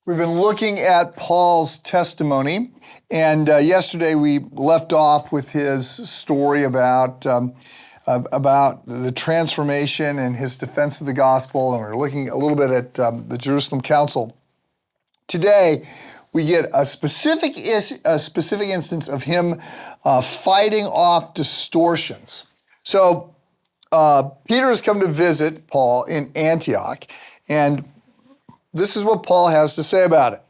We've been looking at Paul's testimony, and yesterday we left off with his story about the transformation and his defense of the gospel, and we're looking a little bit at the Jerusalem Council. Today, we get a specific instance of him fighting off distortions. So Peter has come to visit Paul in Antioch, and this is what Paul has to say about it.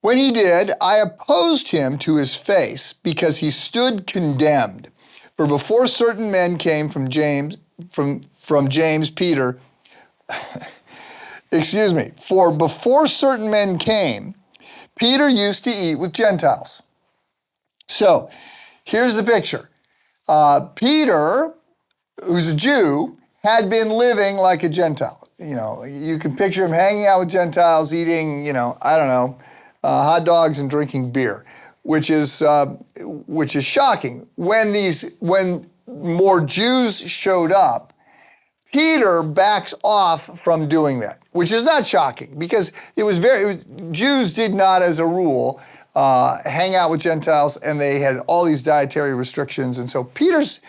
When he did, I opposed him to his face because he stood condemned. For before certain men came from James, Peter, for before certain men came, Peter used to eat with Gentiles. So here's the picture. Peter, who's a Jew, had been living like a Gentile. You know, you can picture him hanging out with Gentiles, eating, hot dogs and drinking beer, which is shocking. When more Jews showed up, Peter backs off from doing that, which is not shocking because Jews did not, as a rule, hang out with Gentiles, and they had all these dietary restrictions, and so Peter's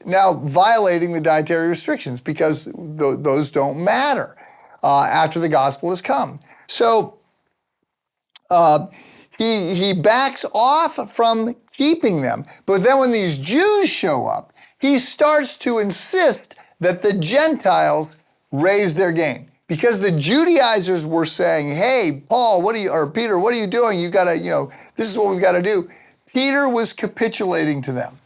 now violating the dietary restrictions because those don't matter after the gospel has come. So he backs off from keeping them. But then when these Jews show up, he starts to insist that the Gentiles raise their game. Because the Judaizers were saying, hey, Paul, Peter, what are you doing? You gotta, this is what we've got to do. Peter was capitulating to them.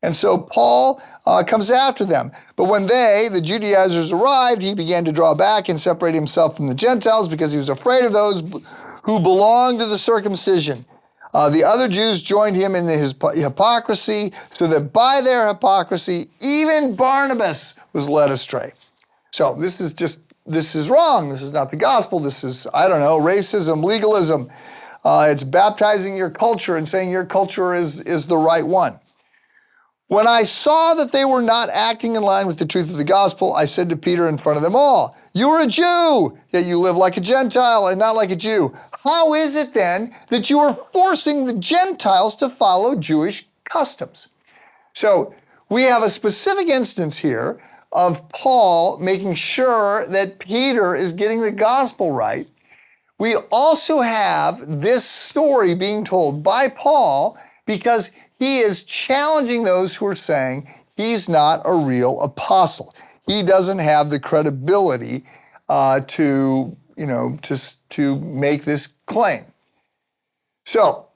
And so Paul comes after them. But when the Judaizers arrived, he began to draw back and separate himself from the Gentiles because he was afraid of those who belonged to the circumcision. The other Jews joined him in his hypocrisy, so that by their hypocrisy, even Barnabas was led astray. So this is wrong. This is not the gospel. This is, racism, legalism. It's baptizing your culture and saying your culture is the right one. When I saw that they were not acting in line with the truth of the gospel, I said to Peter in front of them all, you are a Jew, yet you live like a Gentile and not like a Jew. How is it then that you are forcing the Gentiles to follow Jewish customs? So we have a specific instance here of Paul making sure that Peter is getting the gospel right. We also have this story being told by Paul because he is challenging those who are saying he's not a real apostle. He doesn't have the credibility to make this claim. So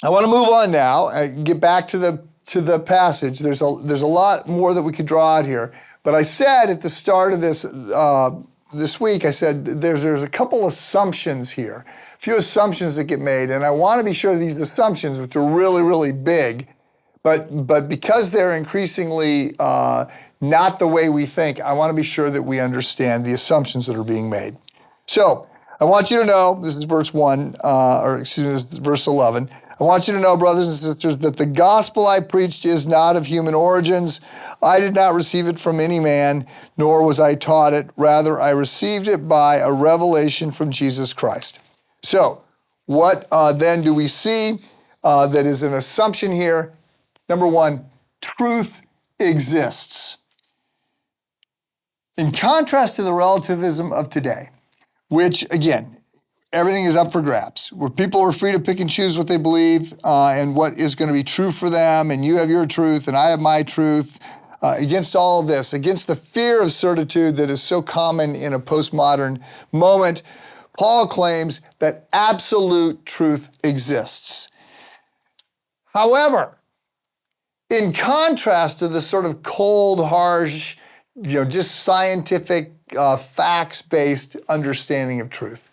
I want to move on now. Get back to the passage. There's a lot more that we could draw out here. But I said at the start of this week, I said there's a couple assumptions here. A few assumptions that get made, and I want to be sure these assumptions, which are really, really big, but because they're increasingly not the way we think, I want to be sure that we understand the assumptions that are being made. So I want you to know, this is verse 11, I want you to know, brothers and sisters, that the gospel I preached is not of human origins. I did not receive it from any man, nor was I taught it. Rather, I received it by a revelation from Jesus Christ. So, what then do we see that is an assumption here? Number one, truth exists. In contrast to the relativism of today, which, again, everything is up for grabs, where people are free to pick and choose what they believe and what is going to be true for them, and you have your truth and I have my truth. Against all of this, against the fear of certitude that is so common in a postmodern moment, Paul claims that absolute truth exists. However, in contrast to the sort of cold, harsh, just scientific, facts-based understanding of truth,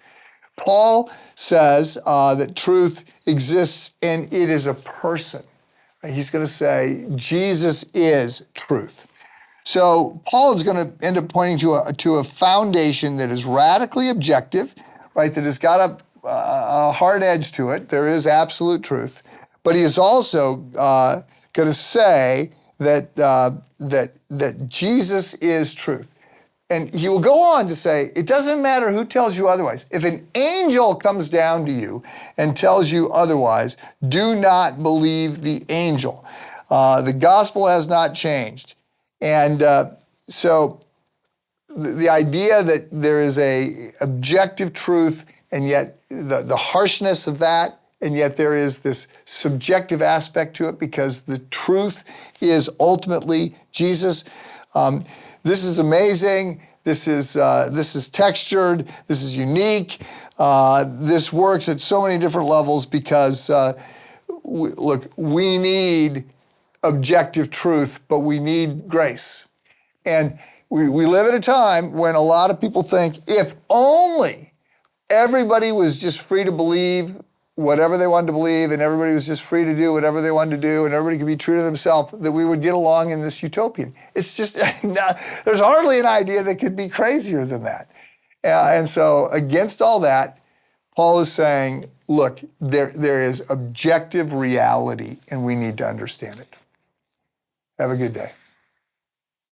Paul says that truth exists and it is a person. He's going to say Jesus is truth. So Paul is going to end up pointing to a foundation that is radically objective, right? That has got a hard edge to it. There is absolute truth, but he is also going to say that Jesus is truth. And he will go on to say, it doesn't matter who tells you otherwise. If an angel comes down to you and tells you otherwise, do not believe the angel. The gospel has not changed. And so the idea that there is a objective truth and yet the harshness of that, and yet there is this subjective aspect to it because the truth is ultimately Jesus. This is amazing. This is textured. This is unique. This works at so many different levels because, we need objective truth, but we need grace. And we live at a time when a lot of people think if only everybody was just free to believe whatever they wanted to believe and everybody was just free to do whatever they wanted to do and everybody could be true to themselves, that we would get along in this utopian. It's just, there's hardly an idea that could be crazier than that. And so against all that, Paul is saying, look, there is objective reality and we need to understand it. Have a good day.